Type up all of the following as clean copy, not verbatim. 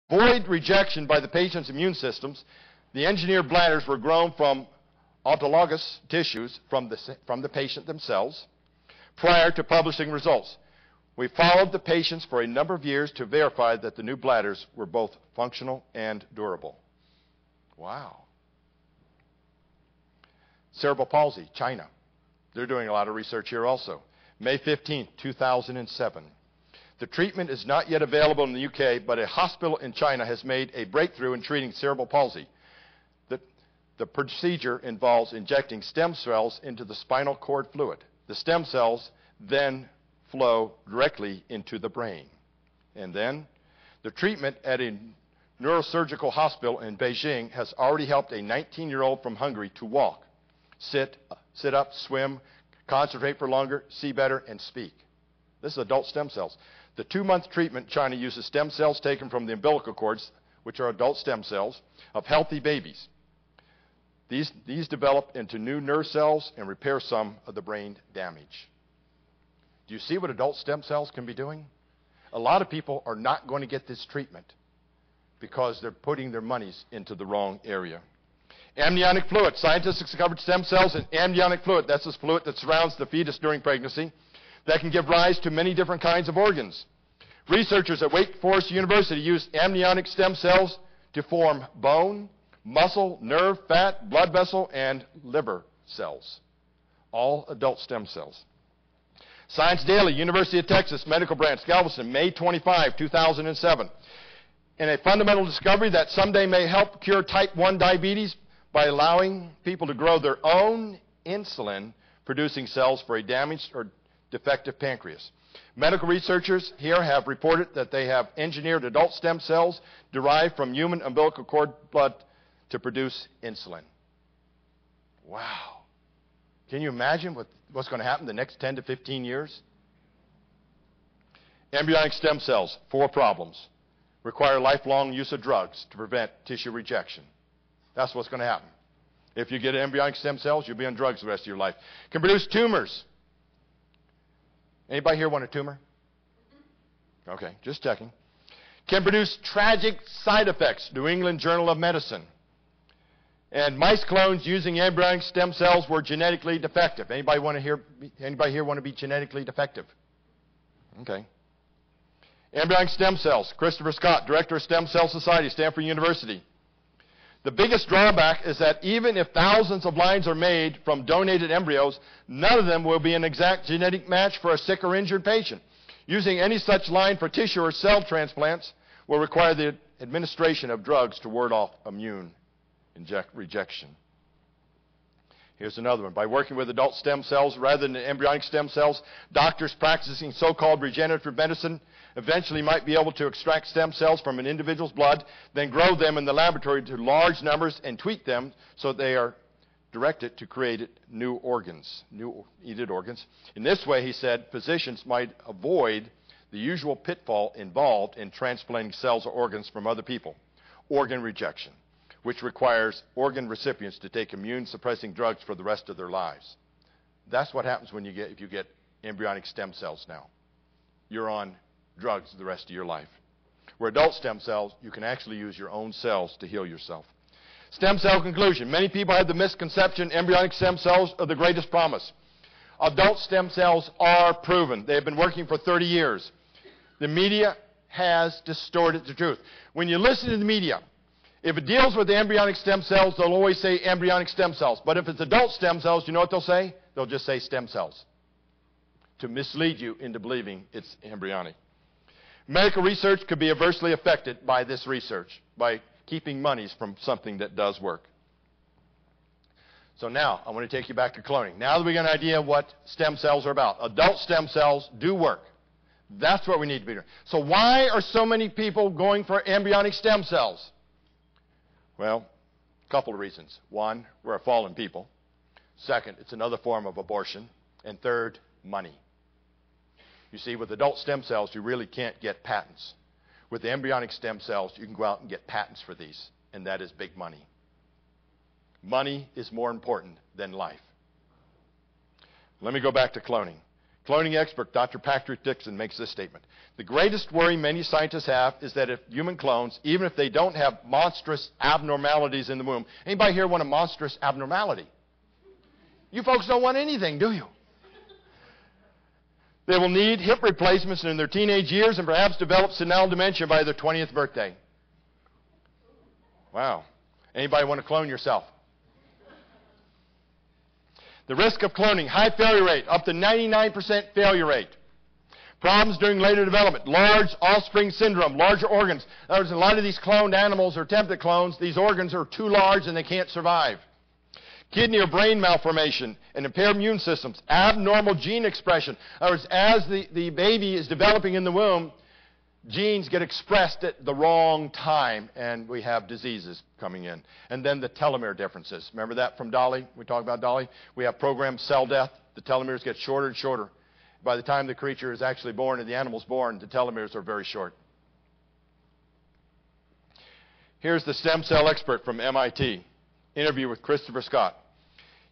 avoid rejection by the patient's immune systems, the engineered bladders were grown from autologous tissues from the patient themselves prior to publishing results. We followed the patients for a number of years to verify that the new bladders were both functional and durable. Wow. Cerebral palsy, China. They're doing a lot of research here also. May 15, 2007. The treatment is not yet available in the UK, but a hospital in China has made a breakthrough in treating cerebral palsy. The procedure involves injecting stem cells into the spinal cord fluid. The stem cells then flow directly into the brain. And then the treatment at a neurosurgical hospital in Beijing has already helped a 19-year-old from Hungary to walk, sit up, swim, concentrate for longer, see better, and speak. This is adult stem cells. The 2-month treatment in China uses stem cells taken from the umbilical cords, which are adult stem cells, of healthy babies. These develop into new nerve cells and repair some of the brain damage. Do you see what adult stem cells can be doing? A lot of people are not going to get this treatment because they're putting their monies into the wrong area. Amniotic fluid. Scientists discovered stem cells in amniotic fluid. That's the fluid that surrounds the fetus during pregnancy that can give rise to many different kinds of organs. Researchers at Wake Forest University used amniotic stem cells to form bone, muscle, nerve, fat, blood vessel, and liver cells. All adult stem cells. Science Daily, University of Texas, Medical Branch, Galveston, May 25, 2007. In a fundamental discovery that someday may help cure type 1 diabetes by allowing people to grow their own insulin-producing cells for a damaged or defective pancreas. Medical researchers here have reported that they have engineered adult stem cells derived from human umbilical cord blood to produce insulin. Wow. Can you imagine what's going to happen the next 10 to 15 years? Embryonic stem cells, 4 problems. Require lifelong use of drugs to prevent tissue rejection. That's what's going to happen. If you get embryonic stem cells, you'll be on drugs the rest of your life. Can produce tumors. Anybody here want a tumor? Okay, just checking. Can produce tragic side effects. New England Journal of Medicine. And mice clones using embryonic stem cells were genetically defective. Anybody here want to be genetically defective? Okay. Embryonic stem cells. Christopher Scott, Director of Stem Cell Society, Stanford University. The biggest drawback is that even if thousands of lines are made from donated embryos, none of them will be an exact genetic match for a sick or injured patient. Using any such line for tissue or cell transplants will require the administration of drugs to ward off immune rejection. Here's another one. By working with adult stem cells rather than embryonic stem cells, doctors practicing so-called regenerative medicine eventually might be able to extract stem cells from an individual's blood, then grow them in the laboratory to large numbers and tweak them so they are directed to create new organs, new needed organs. In this way, he said, physicians might avoid the usual pitfall involved in transplanting cells or organs from other people, organ rejection, which requires organ recipients to take immune-suppressing drugs for the rest of their lives. That's what happens if you get embryonic stem cells now. You're on drugs the rest of your life. Where adult stem cells, you can actually use your own cells to heal yourself. Stem cell conclusion. Many people have the misconception embryonic stem cells are the greatest promise. Adult stem cells are proven. They have been working for 30 years. The media has distorted the truth. When you listen to the media, if it deals with the embryonic stem cells, they'll always say embryonic stem cells. But if it's adult stem cells, you know what they'll say? They'll just say stem cells to mislead you into believing it's embryonic. Medical research could be adversely affected by this research, by keeping monies from something that does work. So now, I want to take you back to cloning. Now that we got an idea what stem cells are about, adult stem cells do work. That's what we need to be doing. So why are so many people going for embryonic stem cells? Well, a couple of reasons. One, we're a fallen people. Second, it's another form of abortion. And third, money. You see, with adult stem cells, you really can't get patents. With the embryonic stem cells, you can go out and get patents for these, and that is big money. Money is more important than life. Let me go back to cloning. Cloning expert Dr. Patrick Dixon makes this statement. The greatest worry many scientists have is that if human clones, even if they don't have monstrous abnormalities in the womb, anybody here want a monstrous abnormality? You folks don't want anything, do you? They will need hip replacements in their teenage years and perhaps develop senile dementia by their 20th birthday. Wow. Anybody want to clone yourself? The risk of cloning, high failure rate, up to 99% failure rate. Problems during later development, large offspring syndrome, larger organs. In other words, a lot of these cloned animals or attempted clones, these organs are too large and they can't survive. Kidney or brain malformation and impaired immune systems, abnormal gene expression. In other words, as the baby is developing in the womb, genes get expressed at the wrong time, and we have diseases coming in. And then the telomere differences. Remember that from Dolly? We talked about Dolly? We have programmed cell death. The telomeres get shorter and shorter. By the time the creature is actually born and the animal's born, the telomeres are very short. Here's the stem cell expert from MIT. Interview with Christopher Scott.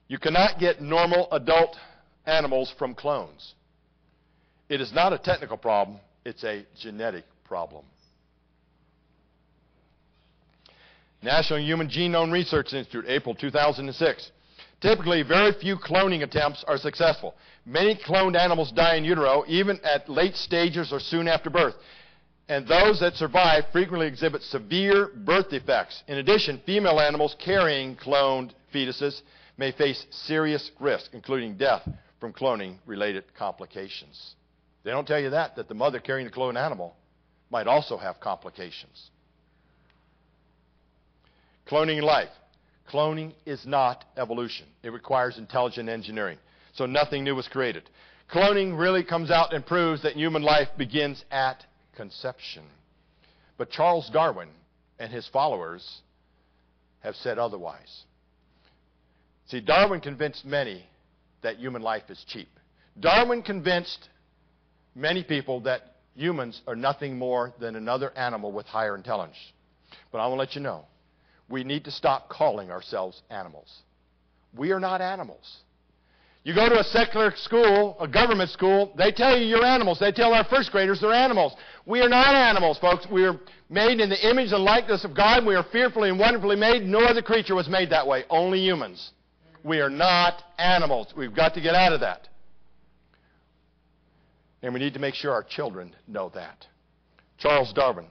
You cannot get normal adult animals from clones. It is not a technical problem. It's a genetic problem. National Human Genome Research Institute, April 2006. Typically, very few cloning attempts are successful. Many cloned animals die in utero, even at late stages or soon after birth. And those that survive frequently exhibit severe birth defects. In addition, female animals carrying cloned fetuses may face serious risk, including death from cloning-related complications. They don't tell you that the mother carrying the cloned animal might also have complications. Cloning in life. Cloning is not evolution. It requires intelligent engineering. So nothing new was created. Cloning really comes out and proves that human life begins at conception. But Charles Darwin and his followers have said otherwise. See, Darwin convinced many that human life is cheap. Darwin convinced many people that humans are nothing more than another animal with higher intelligence. But I want to let you know, we need to stop calling ourselves animals. We are not animals. You go to a secular school, a government school, they tell you you're animals. They tell our first graders they're animals. We are not animals, folks. We are made in the image and likeness of God. We are fearfully and wonderfully made. No other creature was made that way, only humans. We are not animals. We've got to get out of that. And we need to make sure our children know that. Charles Darwin.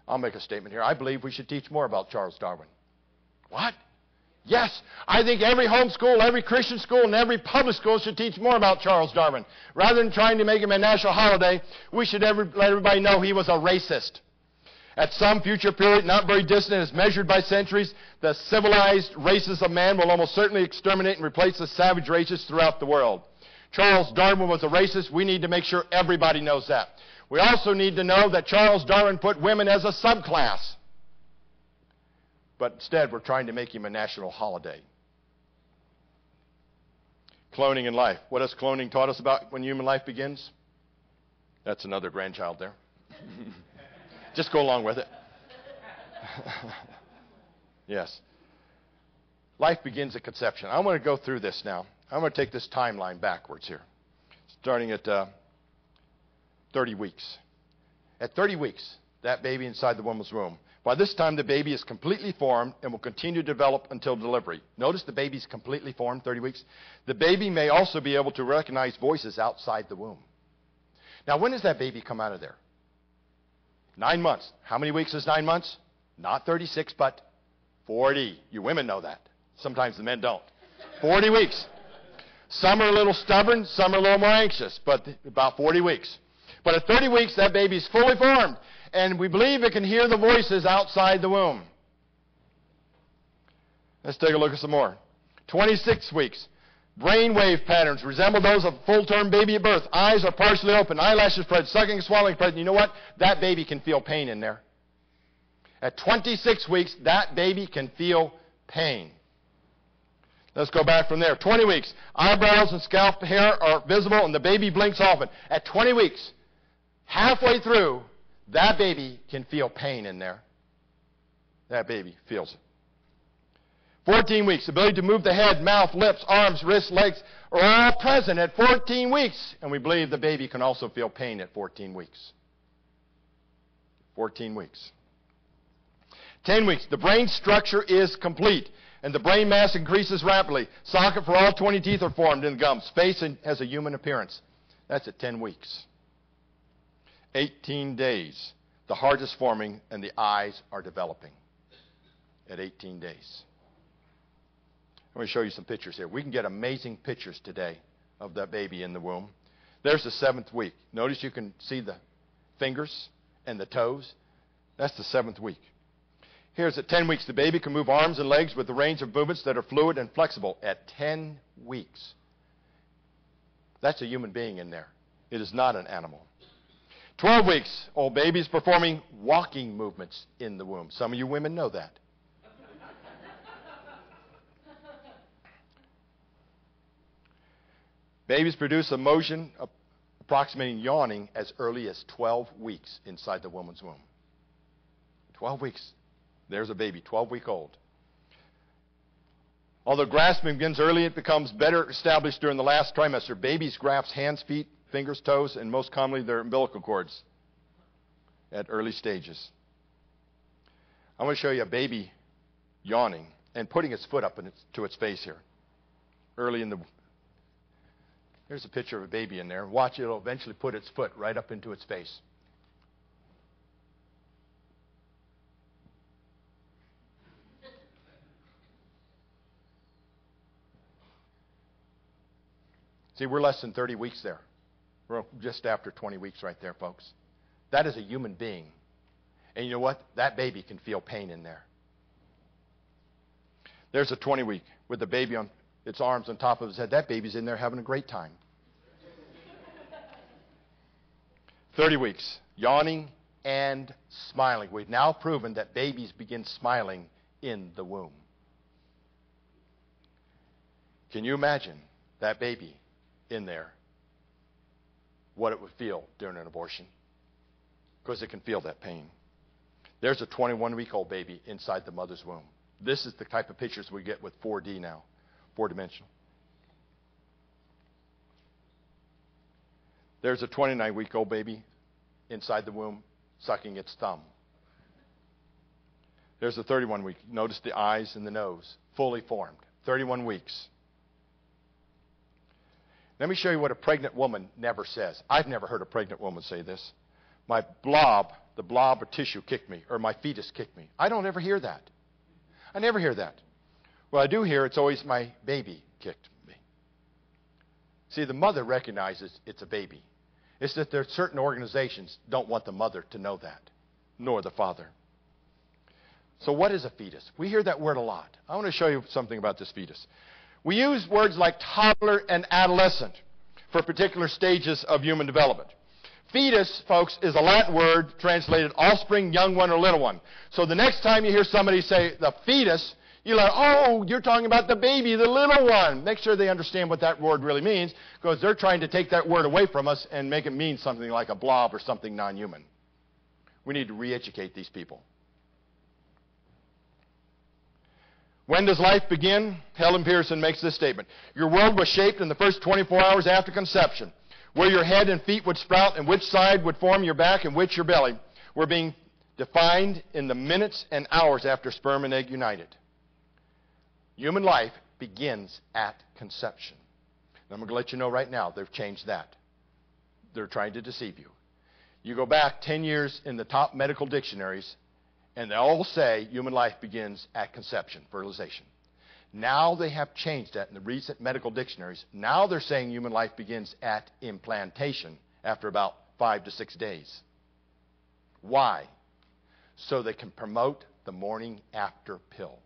I'll make a statement here. I believe we should teach more about Charles Darwin. What? Yes, I think every homeschool, every Christian school, and every public school should teach more about Charles Darwin. Rather than trying to make him a national holiday, we should let everybody know he was a racist. At some future period, not very distant, as measured by centuries, the civilized races of man will almost certainly exterminate and replace the savage races throughout the world. Charles Darwin was a racist. We need to make sure everybody knows that. We also need to know that Charles Darwin put women as a subclass. But instead, we're trying to make him a national holiday. Cloning in life. What has cloning taught us about when human life begins? That's another grandchild there. Just go along with it. Yes. Life begins at conception. I want to go through this now. I'm going to take this timeline backwards here, starting at 30 weeks. At 30 weeks, that baby inside the woman's womb. By this time, the baby is completely formed and will continue to develop until delivery. Notice the baby's completely formed, 30 weeks. The baby may also be able to recognize voices outside the womb. Now, when does that baby come out of there? 9 months. How many weeks is 9 months? Not 36, but 40. You women know that. Sometimes the men don't. 40 weeks. Some are a little stubborn, some are a little more anxious, but about 40 weeks. But at 30 weeks, that baby's fully formed. And we believe it can hear the voices outside the womb. Let's take a look at some more. 26 weeks. Brainwave patterns resemble those of a full-term baby at birth. Eyes are partially open, eyelashes spread, sucking and swallowing present. You know what? That baby can feel pain in there. At 26 weeks, that baby can feel pain. Let's go back from there. 20 weeks. Eyebrows and scalp hair are visible, and the baby blinks often. At 20 weeks, halfway through, that baby can feel pain in there. That baby feels it. 14 weeks. Ability to move the head, mouth, lips, arms, wrists, legs are all present at 14 weeks. And we believe the baby can also feel pain at 14 weeks. 14 weeks. 10 weeks. The brain structure is complete, and the brain mass increases rapidly. Socket for all 20 teeth are formed in the gums. Face has a human appearance. That's at 10 weeks. 18 days. The heart is forming, and the eyes are developing at 18 days. I'm going to show you some pictures here. We can get amazing pictures today of that baby in the womb. There's the 7th week. Notice you can see the fingers and the toes. That's the 7th week. Here's at 10 weeks. The baby can move arms and legs with the range of movements that are fluid and flexible at 10 weeks. That's a human being in there. It is not an animal. 12 weeks. Old baby's performing walking movements in the womb. Some of you women know that. Babies produce a motion approximating yawning as early as 12 weeks inside the woman's womb. 12 weeks. There's a baby, 12-week-old. Although grasping begins early, it becomes better established during the last trimester. Babies grasp hands, feet, fingers, toes, and most commonly their umbilical cords at early stages. I'm going to show you a baby yawning and putting its foot up to its face here. Early in the... Here's a picture of a baby in there. Watch, it'll eventually put its foot right up into its face. See, we're less than 30 weeks there. We're just after 20 weeks right there, folks. That is a human being. And you know what? That baby can feel pain in there. There's a 20-week with the baby on its arms on top of his head. That baby's in there having a great time. 30 weeks, yawning and smiling. We've now proven that babies begin smiling in the womb. Can you imagine that baby in there, what it would feel during an abortion? Because it can feel that pain. There's a 21-week-old baby inside the mother's womb. This is the type of pictures we get with 4D now, 4-dimensional. There's a 29-week-old baby inside the womb sucking its thumb. There's a 31-week. Notice the eyes and the nose, fully formed. 31 weeks. Let me show you what a pregnant woman never says. I've never heard a pregnant woman say this. My blob, the blob of tissue kicked me, or my fetus kicked me. I don't ever hear that. I never hear that. Well, I do hear it's always my baby kicked me. See, the mother recognizes it's a baby. It's that there are certain organizations don't want the mother to know that, nor the father. So what is a fetus? We hear that word a lot. I want to show you something about this fetus. We use words like toddler and adolescent for particular stages of human development. Fetus, folks, is a Latin word translated offspring, young one, or little one. So the next time you hear somebody say the fetus, you're like, oh, you're talking about the baby, the little one. Make sure they understand what that word really means, because they're trying to take that word away from us and make it mean something like a blob or something non-human. We need to re-educate these people. When does life begin? Helen Pearson makes this statement. Your world was shaped in the first 24 hours after conception. Where your head and feet would sprout and which side would form your back and which your belly were being defined in the minutes and hours after sperm and egg united. Human life begins at conception. And I'm going to let you know right now, they've changed that. They're trying to deceive you. You go back 10 years in the top medical dictionaries, and they all say human life begins at conception, fertilization. Now they have changed that in the recent medical dictionaries. Now they're saying human life begins at implantation after about 5 to 6 days. Why? So they can promote the morning after pill.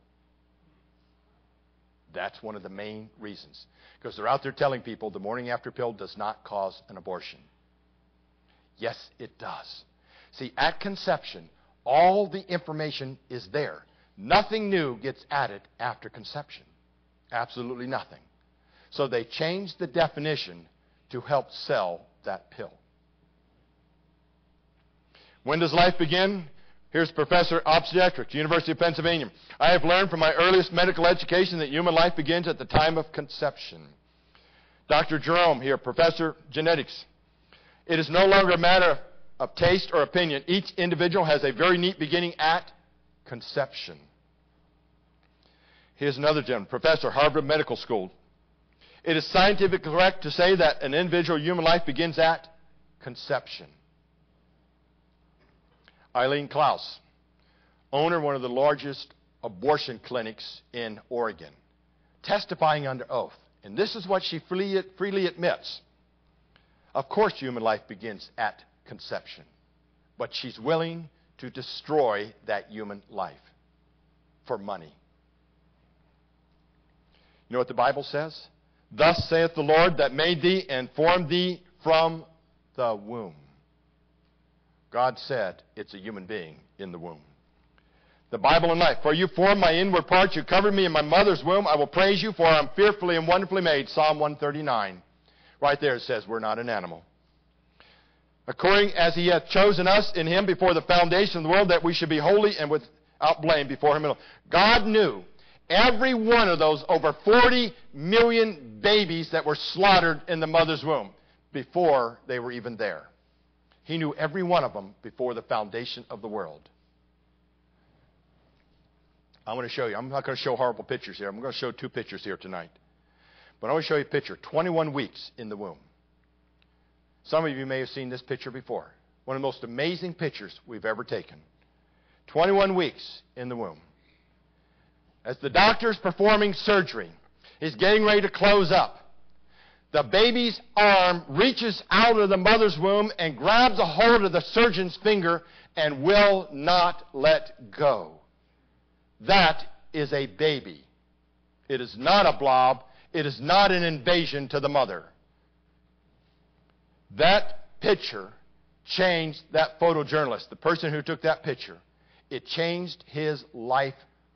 That's one of the main reasons. Because they're out there telling people the morning after pill does not cause an abortion. Yes, it does. See, at conception, all the information is there. Nothing new gets added after conception. Absolutely nothing. So they changed the definition to help sell that pill. When does life begin? Here's Professor Obstetrics, University of Pennsylvania. I have learned from my earliest medical education that human life begins at the time of conception. Dr. Jerome here, Professor Genetics. It is no longer a matter of taste or opinion. Each individual has a very neat beginning at conception. Here's another gentleman, Professor, Harvard Medical School. It is scientifically correct to say that an individual human life begins at conception. Eileen Klaus, owner of one of the largest abortion clinics in Oregon, testifying under oath. And this is what she freely admits. Of course, human life begins at conception, but she's willing to destroy that human life for money. You know what the Bible says? Thus saith the Lord that made thee and formed thee from the womb. God said it's a human being in the womb. The Bible and life. For you formed my inward parts, you covered me in my mother's womb. I will praise you, for I am fearfully and wonderfully made. Psalm 139. Right there it says we're not an animal. According as he hath chosen us in him before the foundation of the world, that we should be holy and without blame before him. God knew every one of those over 40 million babies that were slaughtered in the mother's womb before they were even there. He knew every one of them before the foundation of the world. I want to show you. I'm not going to show horrible pictures here. I'm going to show two pictures here tonight. But I want to show you a picture. 21 weeks in the womb. Some of you may have seen this picture before. One of the most amazing pictures we've ever taken. 21 weeks in the womb. As the doctor's performing surgery, he's getting ready to close up. The baby's arm reaches out of the mother's womb and grabs a hold of the surgeon's finger and will not let go. That is a baby. It is not a blob. It is not an invasion to the mother. That picture changed that photojournalist, the person who took that picture. It changed his life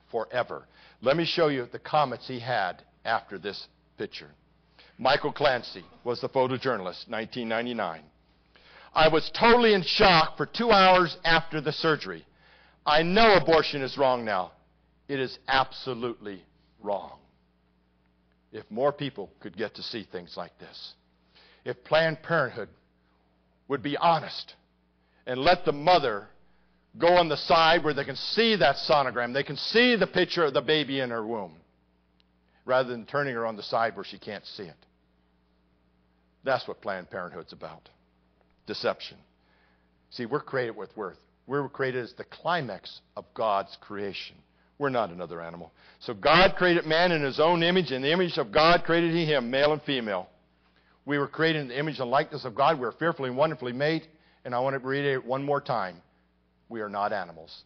forever. Let me show you the comments he had after this picture. Michael Clancy was the photojournalist, 1999. I was totally in shock for 2 hours after the surgery. I know abortion is wrong now. It is absolutely wrong. If more people could get to see things like this. If Planned Parenthood would be honest and let the mother go on the side where they can see that sonogram, they can see the picture of the baby in her womb, rather than turning her on the side where she can't see it. That's what Planned Parenthood's about. Deception. See, we're created with worth. We're created as the climax of God's creation. We're not another animal. So God created man in his own image. In the image of God created he him, male and female. We were created in the image and likeness of God. We are fearfully and wonderfully made. And I want to read it one more time. We are not animals.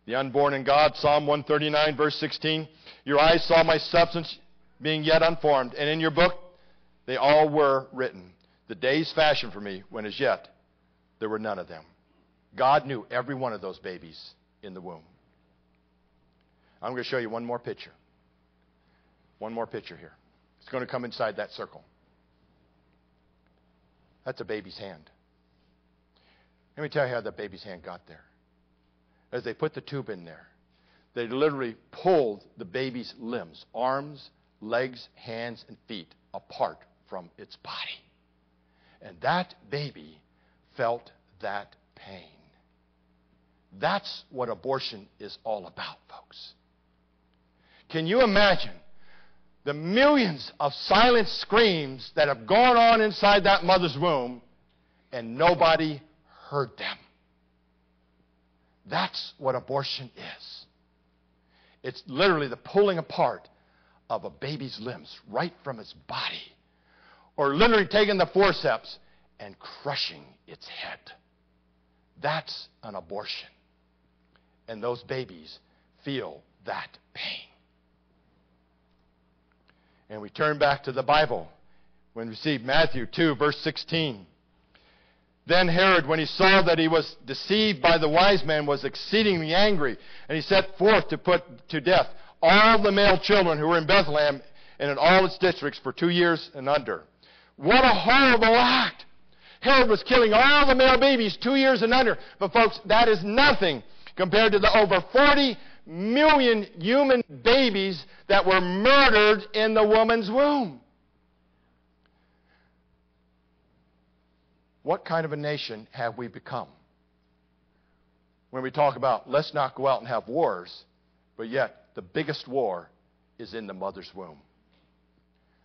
The unborn in God, Psalm 139, verse 16. Your eyes saw my substance being yet unformed, and in your book they all were written. The days fashioned for me, when as yet there were none of them. God knew every one of those babies in the womb. I'm going to show you one more picture. One more picture here. It's going to come inside that circle. That's a baby's hand. Let me tell you how that baby's hand got there. As they put the tube in there, they literally pulled the baby's limbs, arms, legs, hands, and feet apart from its body. And that baby felt that pain. That's what abortion is all about, folks. Can you imagine the millions of silent screams that have gone on inside that mother's womb and nobody heard them? That's what abortion is. It's literally the pulling apart of a baby's limbs right from its body, or literally taking the forceps and crushing its head. That's an abortion. And those babies feel that pain. And we turn back to the Bible when we see Matthew 2, verse 16. Then Herod, when he saw that he was deceived by the wise men, was exceedingly angry, and he set forth to put to death all the male children who were in Bethlehem and in all its districts for 2 years and under. What a horrible act! Herod was killing all the male babies 2 years and under. But folks, that is nothing compared to the over 40 million human babies that were murdered in the woman's womb. What kind of a nation have we become? When we talk about let's not go out and have wars, but yet the biggest war is in the mother's womb.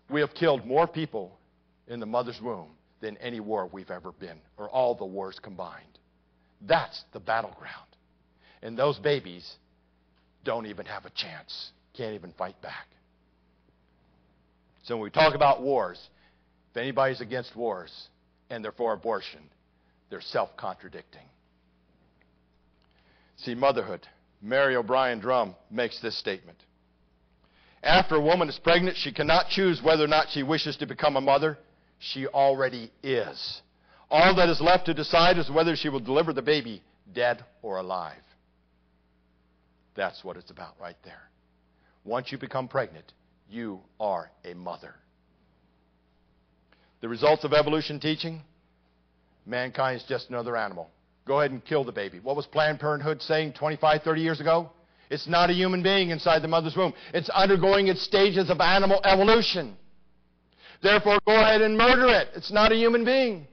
We have killed more people in the mother's womb than any war we've ever been, or all the wars combined. That's the battleground. And those babies don't even have a chance, can't even fight back. So when we talk about wars, if anybody's against wars and they're for abortion, they're self-contradicting. See, motherhood. Mary O'Brien Drum makes this statement. After a woman is pregnant, she cannot choose whether or not she wishes to become a mother. She already is. All that is left to decide is whether she will deliver the baby dead or alive. That's what it's about right there. Once you become pregnant, you are a mother. The results of evolution teaching, mankind is just another animal. Go ahead and kill the baby. What was Planned Parenthood saying 25, 30 years ago? It's not a human being inside the mother's womb. It's undergoing its stages of animal evolution. Therefore, go ahead and murder it. It's not a human being.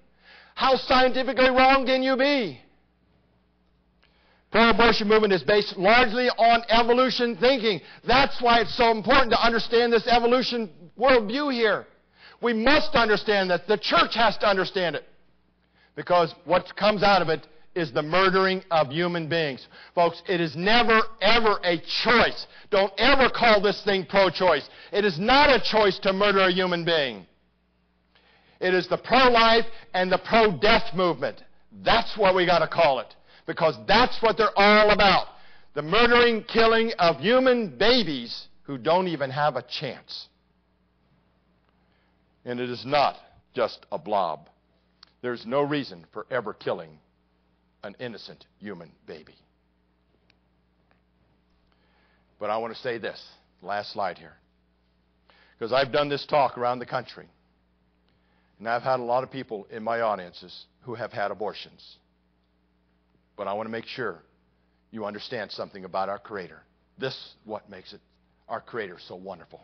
How scientifically wrong can you be? Pro-abortion movement is based largely on evolution thinking. That's why it's so important to understand this evolution worldview here. We must understand that. The church has to understand it. Because what comes out of it is the murdering of human beings. Folks, it is never, ever a choice. Don't ever call this thing pro-choice. It is not a choice to murder a human being. It is the pro-life and the pro-death movement. That's what we got to call it. Because that's what they're all about. The murdering, killing of human babies who don't even have a chance. And it is not just a blob. There's no reason for ever killing an innocent human baby. But I want to say this, last slide here. Because I've done this talk around the country. And I've had a lot of people in my audiences who have had abortions. But I want to make sure you understand something about our Creator. This is what makes it, our Creator, so wonderful.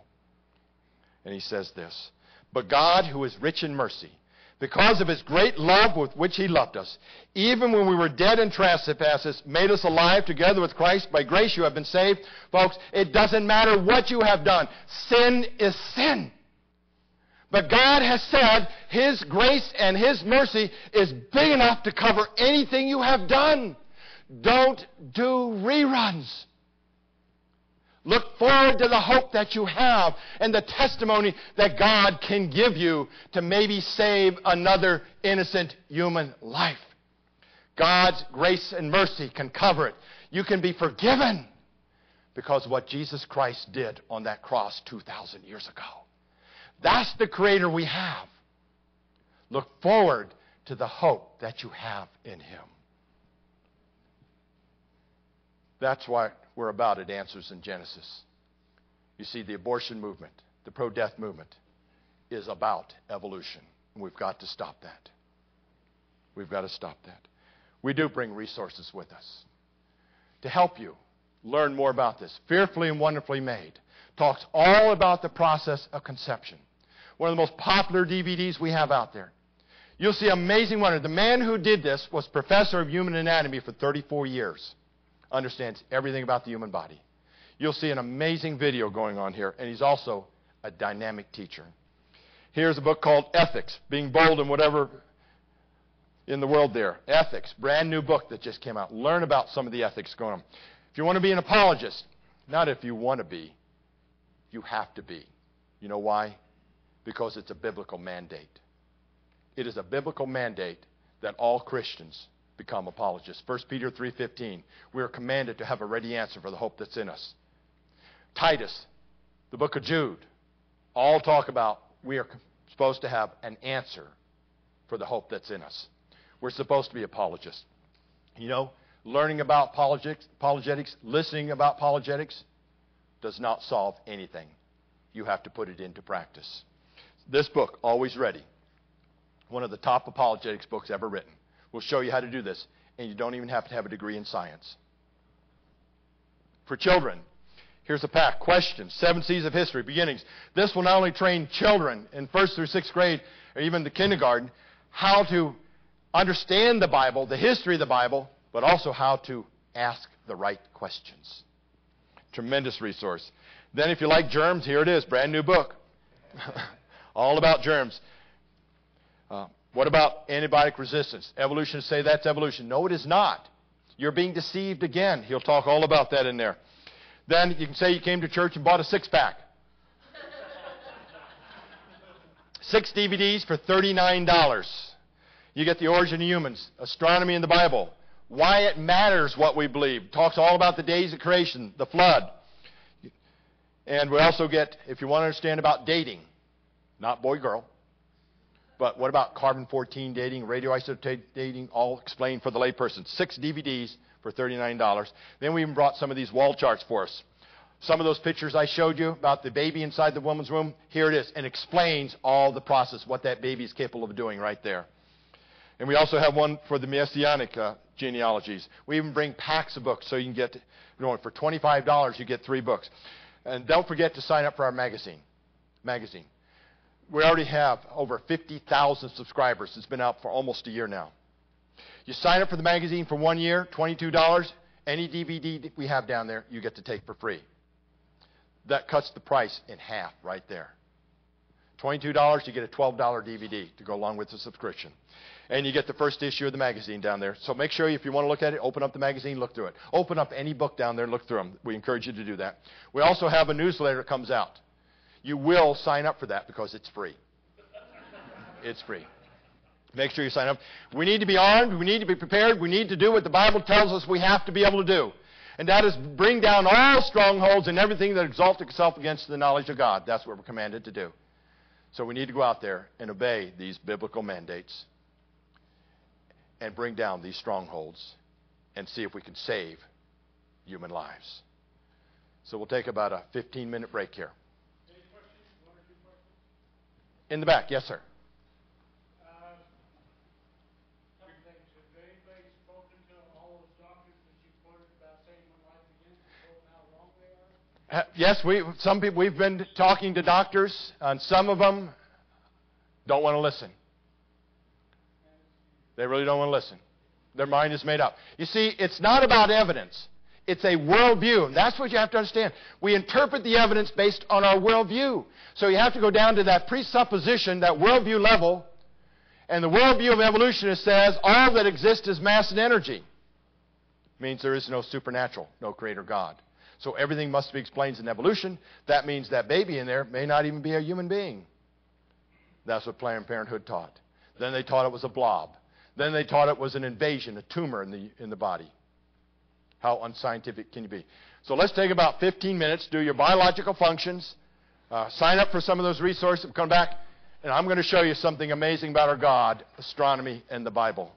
And he says this, "But God, who is rich in mercy, because of his great love with which he loved us, even when we were dead in trespasses, made us alive together with Christ. By grace you have been saved." Folks, it doesn't matter what you have done. Sin is sin. But God has said his grace and his mercy is big enough to cover anything you have done. Don't do reruns. Look forward to the hope that you have and the testimony that God can give you to maybe save another innocent human life. God's grace and mercy can cover it. You can be forgiven because of what Jesus Christ did on that cross 2,000 years ago. That's the Creator we have. Look forward to the hope that you have in him. That's what we're about at Answers in Genesis. You see, the abortion movement, the pro-death movement, is about evolution. And we've got to stop that. We've got to stop that. We do bring resources with us to help you learn more about this. Fearfully and Wonderfully Made talks all about the process of conception. One of the most popular DVDs we have out there. You'll see amazing wonder. The man who did this was professor of human anatomy for 34 years. Understands everything about the human body. You'll see an amazing video going on here, and he's also a dynamic teacher. Here's a book called Ethics, Being Bold in Whatever in the World There. Ethics, brand new book that just came out. Learn about some of the ethics going on. If you want to be an apologist, not if you want to be, you have to be. You know why? Because it's a biblical mandate. It is a biblical mandate that all Christians become apologists. 1 Peter 3:15, we are commanded to have a ready answer for the hope that's in us. Titus, the book of Jude, all talk about we are supposed to have an answer for the hope that's in us. We're supposed to be apologists. You know, learning about apologetics, listening about apologetics does not solve anything. You have to put it into practice. This book, Always Ready, One of the top apologetics books ever written. We'll show you how to do this, and you don't even have to have a degree in science. For children, here's a pack. Questions, 7 C's of history, beginnings. This will not only train children in 1st through 6th grade, or even the kindergarten, how to understand the Bible, the history of the Bible, but also how to ask the right questions. Tremendous resource. Then if you like germs, here it is, brand new book. All about germs. What about antibiotic resistance? Evolutionists say that's evolution. No, it is not. You're being deceived again. He'll talk all about that in there. Then you can say you came to church and bought a 6-pack. 6 DVDs for $39. You get The Origin of Humans, Astronomy in the Bible, Why It Matters What We Believe. Talks all about the days of creation, the flood. And we also get, if you want to understand about dating, not boy-girl, but what about carbon-14 dating, radioisotope dating, all explained for the layperson. 6 DVDs for $39. Then we even brought some of these wall charts for us. Some of those pictures I showed you about the baby inside the woman's womb, here it is, and explains all the process, what that baby is capable of doing right there. And we also have one for the Messianic genealogies. We even bring packs of books so you can get, for $25 you get 3 books. And don't forget to sign up for our magazine. We already have over 50,000 subscribers. It's been out for almost a year now. You sign up for the magazine for 1 year, $22. Any DVD that we have down there, you get to take for free. That cuts the price in half right there. $22, you get a $12 DVD to go along with the subscription. And you get the first issue of the magazine down there. So make sure if you want to look at it, open up the magazine, look through it. Open up any book down there and look through them. We encourage you to do that. We also have a newsletter that comes out. You will sign up for that because it's free. It's free. Make sure you sign up. We need to be armed. We need to be prepared. We need to do what the Bible tells us we have to be able to do. And that is bring down all strongholds and everything that exalts itself against the knowledge of God. That's what we're commanded to do. So we need to go out there and obey these biblical mandates and bring down these strongholds and see if we can save human lives. So we'll take about a 15-minute break here. Any questions? 1 or 2 questions? In the back. Yes, sir. Couple things. Has anybody spoken to all those doctors that you quoted about saying when life begins and told them how wrong they are? Yes, we've been talking to doctors, and some of them don't want to listen. They really don't want to listen. Their mind is made up. You see, it's not about evidence. It's a worldview. And that's what you have to understand. We interpret the evidence based on our worldview. So you have to go down to that presupposition, that worldview level. And the worldview of evolutionists says all that exists is mass and energy. It means there is no supernatural, no creator God. So everything must be explained in evolution. That means that baby in there may not even be a human being. That's what Planned Parenthood taught. Then they taught it was a blob. Then they taught it was an invasion, a tumor in the body. How unscientific can you be? So let's take about 15 minutes, do your biological functions, sign up for some of those resources, come back, and I'm going to show you something amazing about our God, astronomy, and the Bible.